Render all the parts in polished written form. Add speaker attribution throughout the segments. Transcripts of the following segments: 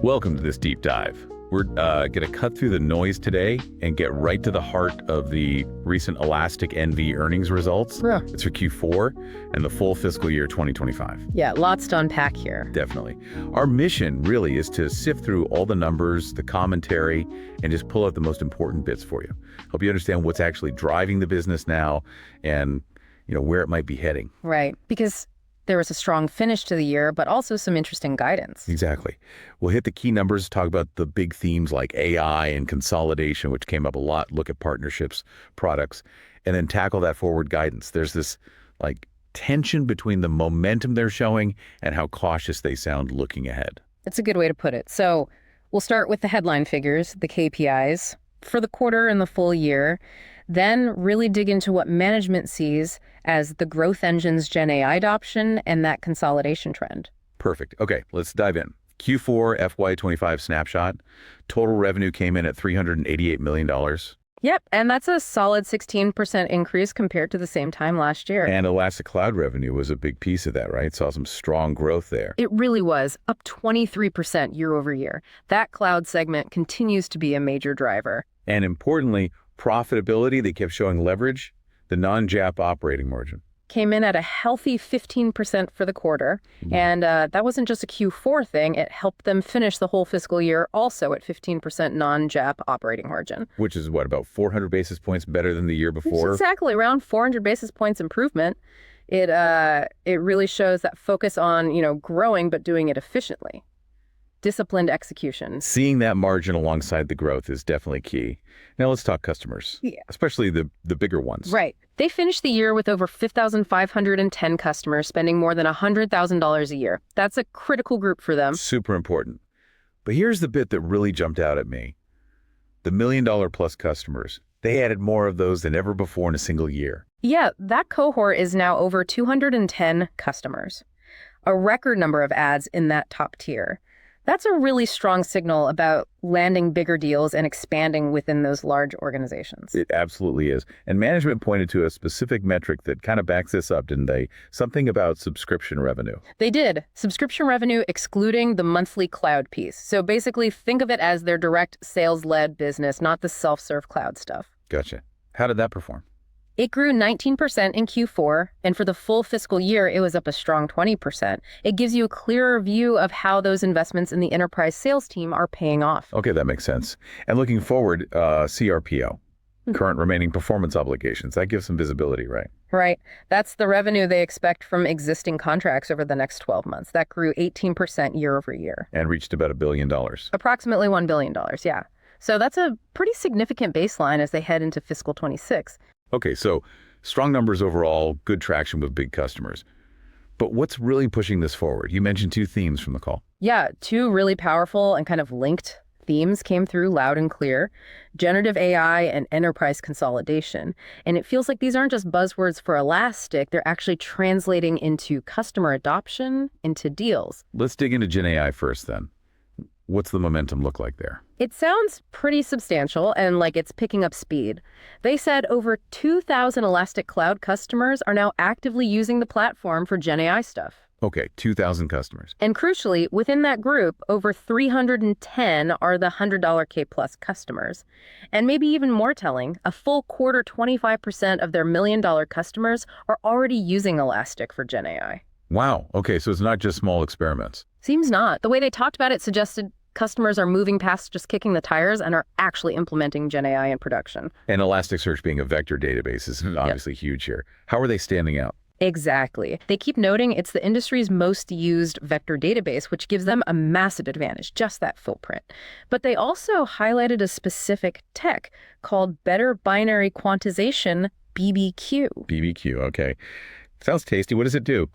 Speaker 1: Welcome to this deep dive. We're going to cut through the noise today and get right to the heart of the recent Elastic N.V earnings results.
Speaker 2: Yeah.
Speaker 1: It's for Q4 and the full fiscal year 2025.
Speaker 2: Yeah, lots to unpack here.
Speaker 1: Definitely. Our mission really is to sift through all the numbers, the commentary, and just pull out the most important bits for you. Help you understand what's actually driving the business now and, where it might be heading.
Speaker 2: Right, because there was a strong finish to the year, but also some interesting guidance.
Speaker 1: Exactly. We'll hit the key numbers, talk about the big themes like AI and consolidation, which came up a lot, look at partnerships, products, and then tackle that forward guidance. There's this tension between the momentum they're showing and how cautious they sound looking ahead.
Speaker 2: It's a good way to put it. So we'll start with the headline figures, the KPIs, for the quarter and the full year, then really dig into what management sees as the growth engine's Gen AI adoption and that consolidation trend.
Speaker 1: Perfect. Okay, let's dive in. Q4 FY25 snapshot. Total revenue came in at $388 million.
Speaker 2: Yep, and that's a solid 16% increase compared to the same time last year.
Speaker 1: And Elastic Cloud revenue was a big piece of that, right? Saw some strong growth there.
Speaker 2: It really was, up 23% year over year. That cloud segment continues to be a major driver.
Speaker 1: And importantly, profitability, they kept showing leverage. The non-GAAP operating margin
Speaker 2: came in at a healthy 15% for the quarter. And that wasn't just a Q4 thing. It helped them finish the whole fiscal year also at 15% non-GAAP operating margin.
Speaker 1: Which is what, about 400 basis points better than the year before?
Speaker 2: Exactly, around 400 basis points improvement. It really shows that focus on, growing, but doing it efficiently. Disciplined execution.
Speaker 1: Seeing that margin alongside the growth is definitely key. Now let's talk customers, especially the bigger ones.
Speaker 2: Right. They finished the year with over 5,510 customers spending more than $100,000 a year. That's a critical group for them.
Speaker 1: Super important. But here's the bit that really jumped out at me. The $1 million plus customers. They added more of those than ever before in a single year.
Speaker 2: Yeah, that cohort is now over 210 customers. A record number of adds in that top tier. That's a really strong signal about landing bigger deals and expanding within those large organizations.
Speaker 1: It absolutely is. And management pointed to a specific metric that kind of backs this up, didn't they? Something about subscription revenue.
Speaker 2: They did. Subscription revenue excluding the monthly cloud piece. So basically think of it as their direct sales-led business, not the self-serve cloud stuff.
Speaker 1: Gotcha. How did that perform?
Speaker 2: It grew 19% in Q4, and for the full fiscal year, it was up a strong 20%. It gives you a clearer view of how those investments in the enterprise sales team are paying off.
Speaker 1: Okay, that makes sense. And looking forward, CRPO, current remaining performance obligations, that gives some visibility, right?
Speaker 2: Right. That's the revenue they expect from existing contracts over the next 12 months. That grew 18% year over year.
Speaker 1: And reached about $1 billion.
Speaker 2: Approximately $1 billion, yeah. So that's a pretty significant baseline as they head into fiscal 26.
Speaker 1: Okay, so strong numbers overall, good traction with big customers. But what's really pushing this forward? You mentioned two themes from the call.
Speaker 2: Yeah, two really powerful and kind of linked themes came through loud and clear. Generative AI and enterprise consolidation. And it feels like these aren't just buzzwords for Elastic, they're actually translating into customer adoption, into deals.
Speaker 1: Let's dig into Gen AI first then. What's the momentum look like there?
Speaker 2: It sounds pretty substantial and like it's picking up speed. They said over 2,000 Elastic Cloud customers are now actively using the platform for Gen AI stuff.
Speaker 1: Okay, 2,000 customers.
Speaker 2: And crucially, within that group, over 310 are the $100K plus customers. And maybe even more telling, a full quarter, 25% of their $1 million customers are already using Elastic for Gen AI.
Speaker 1: Wow. Okay, so it's not just small experiments.
Speaker 2: Seems not. The way they talked about it suggested customers are moving past just kicking the tires and are actually implementing Gen AI in production.
Speaker 1: And Elasticsearch being a vector database is obviously huge here. How are they standing out?
Speaker 2: Exactly. They keep noting it's the industry's most used vector database, which gives them a massive advantage, just that footprint. But they also highlighted a specific tech called Better Binary Quantization, BBQ.
Speaker 1: BBQ, okay. Sounds tasty. What does it do?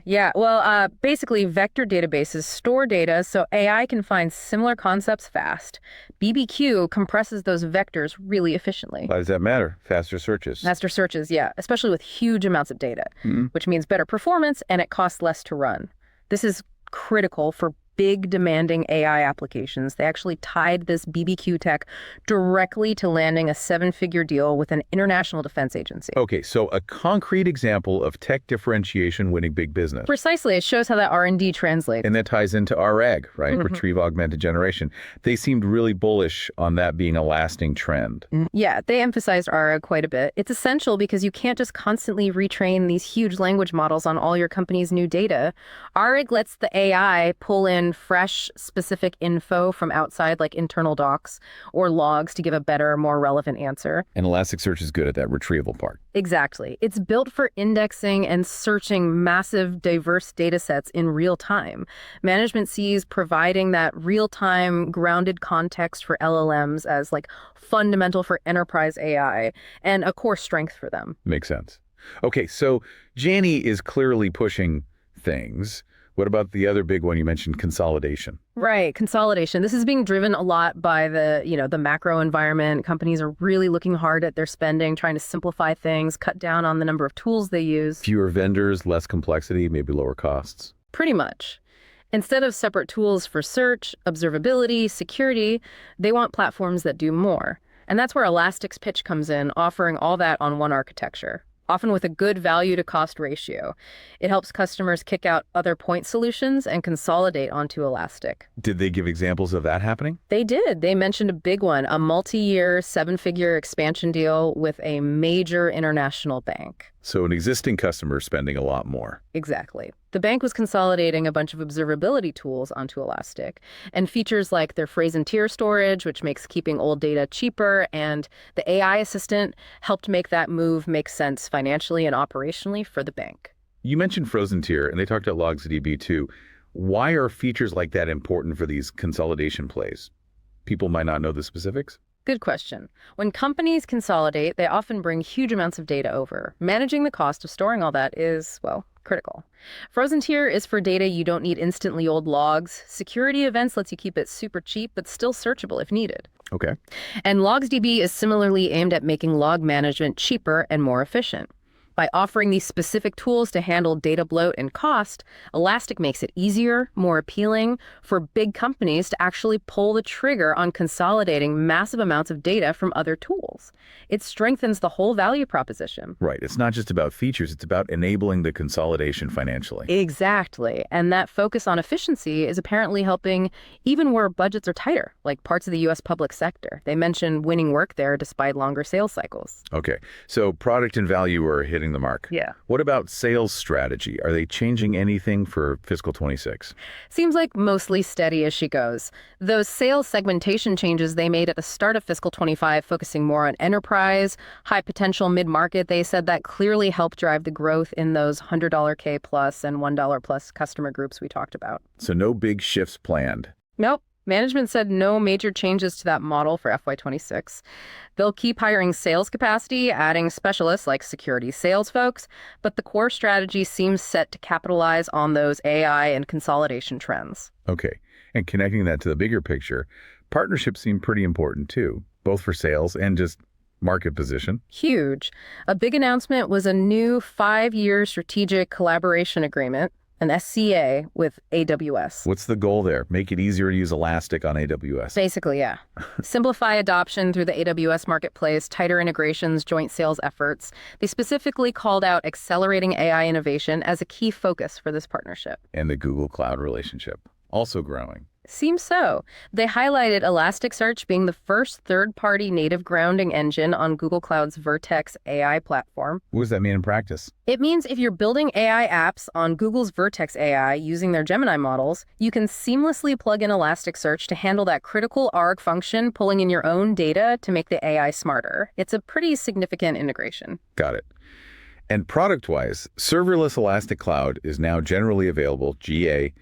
Speaker 2: Yeah. Well, basically, vector databases store data so AI can find similar concepts fast. BBQ compresses those vectors really efficiently.
Speaker 1: Why does that matter? Faster searches.
Speaker 2: Faster searches, yeah, especially with huge amounts of data, which means better performance and it costs less to run. This is critical for big demanding AI applications. They actually tied this BBQ tech directly to landing a 7-figure deal with an international defense agency.
Speaker 1: Okay, so a concrete example of tech differentiation winning big business.
Speaker 2: Precisely. It shows how that R&D translates.
Speaker 1: And that ties into RAG, right? Retrieval Augmented Generation. They seemed really bullish on that being a lasting trend.
Speaker 2: Yeah, they emphasized RAG quite a bit. It's essential because you can't just constantly retrain these huge language models on all your company's new data. RAG lets the AI pull in fresh, specific info from outside, like internal docs or logs, to give a better, more relevant answer.
Speaker 1: And Elasticsearch is good at that retrieval part.
Speaker 2: Exactly. It's built for indexing and searching massive, diverse data sets in real time. Management sees providing that real-time, grounded context for LLMs as like fundamental for enterprise AI and a core strength for them.
Speaker 1: Makes sense. Okay, so Jani is clearly pushing things. What about the other big one you mentioned, consolidation?
Speaker 2: Right, consolidation. This is being driven a lot by the macro environment. Companies are really looking hard at their spending, trying to simplify things, cut down on the number of tools they use.
Speaker 1: Fewer vendors, less complexity, maybe lower costs.
Speaker 2: Pretty much. Instead of separate tools for search, observability, security, they want platforms that do more. And that's where Elastic's pitch comes in, offering all that on one architecture, often with a good value to cost ratio. It helps customers kick out other point solutions and consolidate onto Elastic.
Speaker 1: Did they give examples of that happening?
Speaker 2: They did. They mentioned a big one, a multi-year 7-figure expansion deal with a major international bank.
Speaker 1: So an existing customer spending a lot more.
Speaker 2: Exactly. The bank was consolidating a bunch of observability tools onto Elastic, and features like their phrase and tier storage, which makes keeping old data cheaper, and the AI assistant helped make that move make sense financially and operationally for the bank.
Speaker 1: You mentioned frozen tier, and they talked about LogsDB too. Why are features like that important for these consolidation plays? People might not know the specifics.
Speaker 2: Good question. When companies consolidate, they often bring huge amounts of data over. Managing the cost of storing all that is, well, critical. Frozen tier is for data you don't need instantly old logs. Security events lets you keep it super cheap, but still searchable if needed.
Speaker 1: Okay.
Speaker 2: And LogsDB is similarly aimed at making log management cheaper and more efficient. By offering these specific tools to handle data bloat and cost, Elastic makes it easier, more appealing for big companies to actually pull the trigger on consolidating massive amounts of data from other tools. It strengthens the whole value proposition.
Speaker 1: Right. It's not just about features, it's about enabling the consolidation financially.
Speaker 2: Exactly. And that focus on efficiency is apparently helping even where budgets are tighter, like parts of the U.S. public sector. They mention winning work there despite longer sales cycles.
Speaker 1: Okay. So product and value are hitting the mark.
Speaker 2: Yeah.
Speaker 1: What about sales strategy? Are they changing anything for fiscal 26?
Speaker 2: Seems like mostly steady as she goes. Those sales segmentation changes they made at the start of fiscal 25, focusing more on enterprise, high potential mid-market, they said that clearly helped drive the growth in those $100 K plus and $1 plus customer groups we talked about.
Speaker 1: So no big shifts planned.
Speaker 2: Nope. Management said no major changes to that model for FY26. They'll keep hiring sales capacity, adding specialists like security sales folks, but the core strategy seems set to capitalize on those AI and consolidation trends.
Speaker 1: Okay. And connecting that to the bigger picture, partnerships seem pretty important too, both for sales and just market position.
Speaker 2: Huge. A big announcement was a new 5-year strategic collaboration agreement, an SCA, with AWS.
Speaker 1: What's the goal there? Make it easier to use Elastic on AWS.
Speaker 2: Basically, yeah. Simplify adoption through the AWS marketplace, tighter integrations, joint sales efforts. They specifically called out accelerating AI innovation as a key focus for this partnership.
Speaker 1: And the Google Cloud relationship, also growing.
Speaker 2: Seems so. They highlighted Elasticsearch being the first third-party native grounding engine on Google Cloud's Vertex AI platform.
Speaker 1: What does that mean in practice?
Speaker 2: It means if you're building AI apps on Google's Vertex AI using their Gemini models, you can seamlessly plug in Elasticsearch to handle that critical ARG function, pulling in your own data to make the AI smarter. It's a pretty significant integration.
Speaker 1: Got it. And product-wise, serverless Elastic Cloud is now generally available, GA,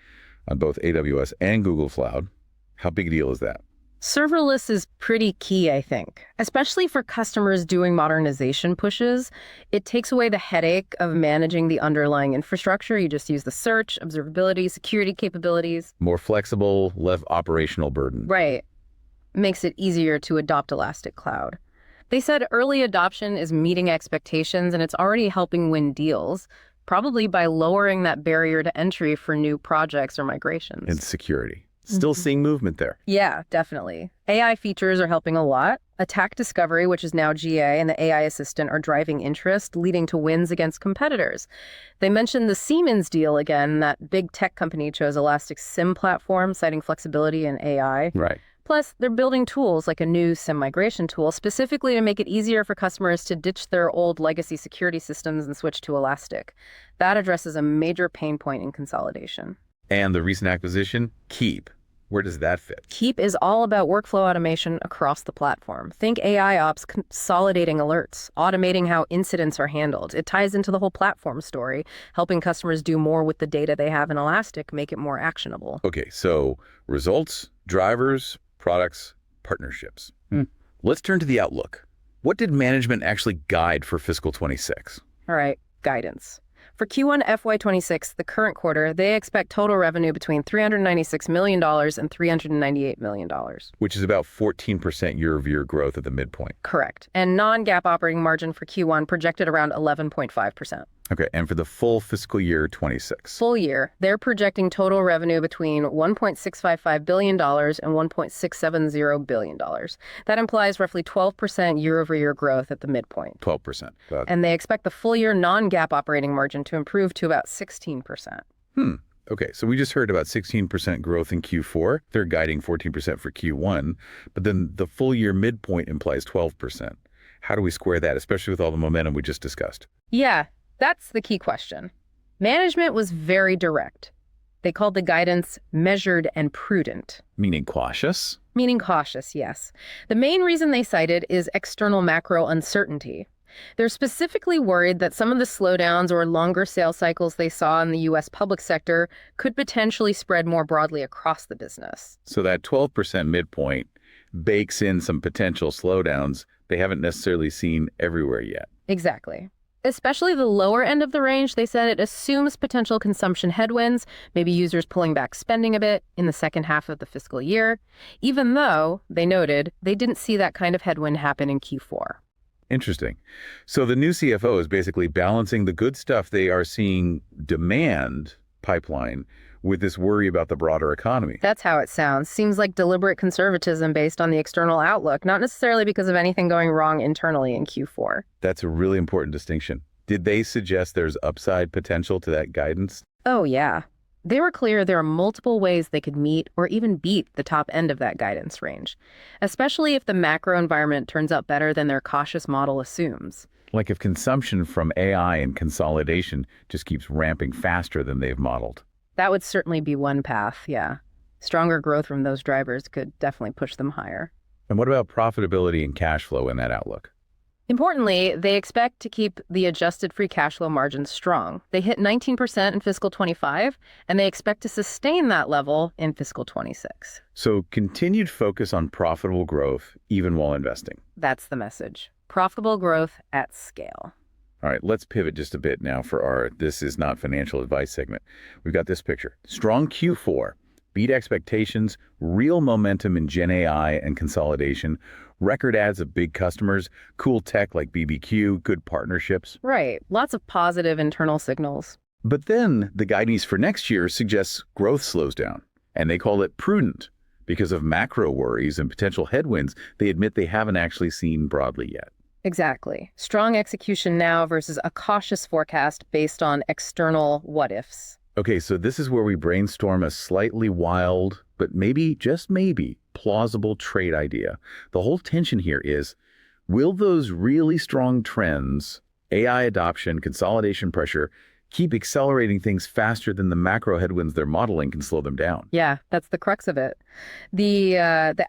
Speaker 1: on both AWS and Google Cloud. How big a deal is that?
Speaker 2: Serverless is pretty key, I think, especially for customers doing modernization pushes. It takes away the headache of managing the underlying infrastructure. You just use the search, observability, security capabilities.
Speaker 1: More flexible, less operational burden.
Speaker 2: Right. Makes it easier to adopt Elastic Cloud. They said early adoption is meeting expectations and it's already helping win deals. probably by lowering that barrier to entry for new projects or migrations.
Speaker 1: And security. Still seeing movement there.
Speaker 2: Yeah, definitely. AI features are helping a lot. Attack Discovery, which is now GA, and the AI Assistant are driving interest, leading to wins against competitors. They mentioned the Siemens deal again. That big tech company chose Elastic SIM platform, citing flexibility and AI.
Speaker 1: Right.
Speaker 2: Plus, they're building tools like a new SIM migration tool specifically to make it easier for customers to ditch their old legacy security systems and switch to Elastic. That addresses a major pain point in consolidation.
Speaker 1: And the recent acquisition, Keep. Where does that fit?
Speaker 2: Keep is all about workflow automation across the platform. Think AI ops consolidating alerts, automating how incidents are handled. It ties into the whole platform story, helping customers do more with the data they have in Elastic, make it more actionable.
Speaker 1: Okay, so results, drivers, products, partnerships. Let's turn to the outlook. What did management actually guide for fiscal 26?
Speaker 2: All right, guidance. For Q1 FY26, the current quarter, they expect total revenue between $396 million and $398 million.
Speaker 1: Which is about 14% year-over-year growth at the midpoint.
Speaker 2: Correct. And non-GAAP operating margin for Q1 projected around 11.5%.
Speaker 1: Okay, and for the full fiscal year 26?
Speaker 2: Full year, they're projecting total revenue between $1.655 billion and $1.670 billion. That implies roughly 12% year-over-year growth at the midpoint.
Speaker 1: 12%.
Speaker 2: And they expect the full year non-GAAP operating margin to improve to about 16%.
Speaker 1: Okay, so we just heard about 16% growth in Q4. They're guiding 14% for Q1, but then the full year midpoint implies 12%. How do we square that, especially with all the momentum we just discussed?
Speaker 2: Yeah, that's the key question. Management was very direct. They called the guidance measured and prudent.
Speaker 1: Meaning cautious?
Speaker 2: Meaning cautious, yes. The main reason they cited is external macro uncertainty. They're specifically worried that some of the slowdowns or longer sales cycles they saw in the U.S. public sector could potentially spread more broadly across the business.
Speaker 1: So that 12% midpoint bakes in some potential slowdowns they haven't necessarily seen everywhere yet.
Speaker 2: Exactly. Especially the lower end of the range, they said it assumes potential consumption headwinds, maybe users pulling back spending a bit in the second half of the fiscal year, even though, they noted, they didn't see that kind of headwind happen in Q4.
Speaker 1: Interesting. So the new CFO is basically balancing the good stuff they are seeing demand pipeline with this worry about the broader economy.
Speaker 2: That's how it sounds. Seems like deliberate conservatism based on the external outlook, not necessarily because of anything going wrong internally in Q4.
Speaker 1: That's a really important distinction. Did they suggest there's upside potential to that guidance?
Speaker 2: Oh, yeah. They were clear there are multiple ways they could meet or even beat the top end of that guidance range, especially if the macro environment turns out better than their cautious model assumes.
Speaker 1: Like if consumption from AI and consolidation just keeps ramping faster than they've modeled.
Speaker 2: That would certainly be one path, yeah. Stronger growth from those drivers could definitely push them higher.
Speaker 1: And what about profitability and cash flow in that outlook?
Speaker 2: Importantly, they expect to keep the adjusted free cash flow margins strong. They hit 19% in fiscal 25, and they expect to sustain that level in fiscal 26.
Speaker 1: So continued focus on profitable growth even while investing.
Speaker 2: That's the message. Profitable growth at scale.
Speaker 1: All right, let's pivot just a bit now for our This Is Not Financial Advice segment. We've got this picture. Strong Q4, beat expectations, real momentum in Gen AI and consolidation, record ads of big customers, cool tech like BBQ, good partnerships.
Speaker 2: Right, lots of positive internal signals.
Speaker 1: But then the guidance for next year suggests growth slows down, and they call it prudent because of macro worries and potential headwinds they admit they haven't actually seen broadly yet.
Speaker 2: Exactly. Strong execution now versus a cautious forecast based on external what-ifs.
Speaker 1: Okay, so this is where we brainstorm a slightly wild, but maybe, just maybe, plausible trade idea. The whole tension here is, will those really strong trends, AI adoption, consolidation pressure, keep accelerating things faster than the macro headwinds they're modeling can slow them down?
Speaker 2: Yeah, that's the crux of it. The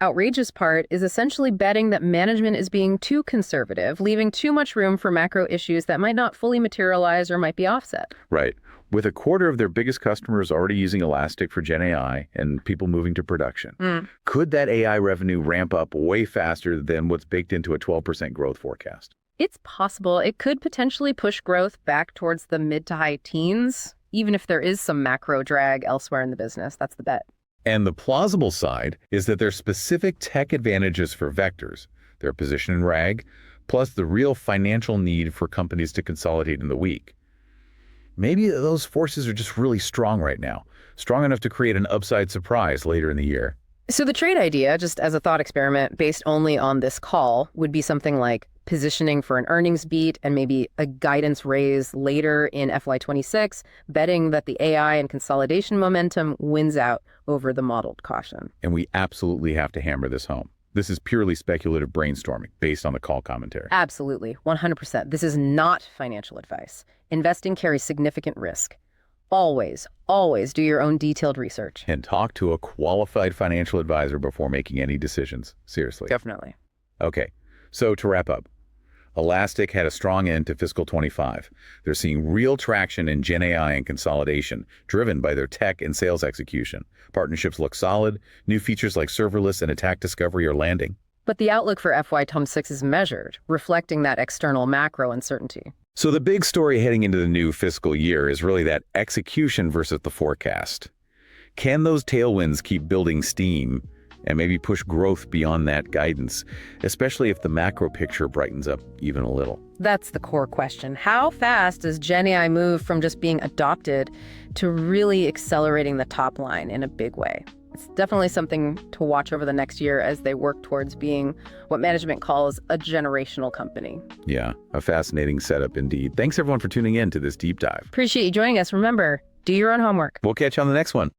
Speaker 2: outrageous part is essentially betting that management is being too conservative, leaving too much room for macro issues that might not fully materialize or might be offset.
Speaker 1: Right. With a quarter of their biggest customers already using Elastic for Gen AI and people moving to production, could that AI revenue ramp up way faster than what's baked into a 12% growth forecast?
Speaker 2: It's possible. It could potentially push growth back towards the mid to high teens, even if there is some macro drag elsewhere in the business. That's the bet.
Speaker 1: And the plausible side is that there's specific tech advantages for vectors, their position in RAG, plus the real financial need for companies to consolidate in the week. maybe those forces are just really strong right now, strong enough to create an upside surprise later in the year.
Speaker 2: So the trade idea, just as a thought experiment based only on this call, would be something like positioning for an earnings beat and maybe a guidance raise later in FY26, betting that the AI and consolidation momentum wins out over the modeled caution.
Speaker 1: And we absolutely have to hammer this home. This is purely speculative brainstorming based on the call commentary.
Speaker 2: Absolutely, 100%. This is not financial advice. Investing carries significant risk. Always, always do your own detailed research.
Speaker 1: And talk to a qualified financial advisor before making any decisions. Seriously.
Speaker 2: Definitely.
Speaker 1: Okay, so to wrap up, Elastic had a strong end to fiscal 25. They're seeing real traction in Gen AI and consolidation, driven by their tech and sales execution. Partnerships look solid. New features like serverless and attack discovery are landing.
Speaker 2: But the outlook for FY26 is measured, reflecting that external macro uncertainty.
Speaker 1: So the big story heading into the new fiscal year is really that execution versus the forecast. Can those tailwinds keep building steam and maybe push growth beyond that guidance, especially if the macro picture brightens up even a little?
Speaker 2: That's the core question. How fast does Gen AI move from just being adopted to really accelerating the top line in a big way? It's definitely something to watch over the next year as they work towards being what management calls a generational company.
Speaker 1: Yeah, a fascinating setup indeed. Thanks everyone for tuning in to this deep dive.
Speaker 2: Appreciate you joining us. Remember, do your own homework.
Speaker 1: We'll catch you on the next one.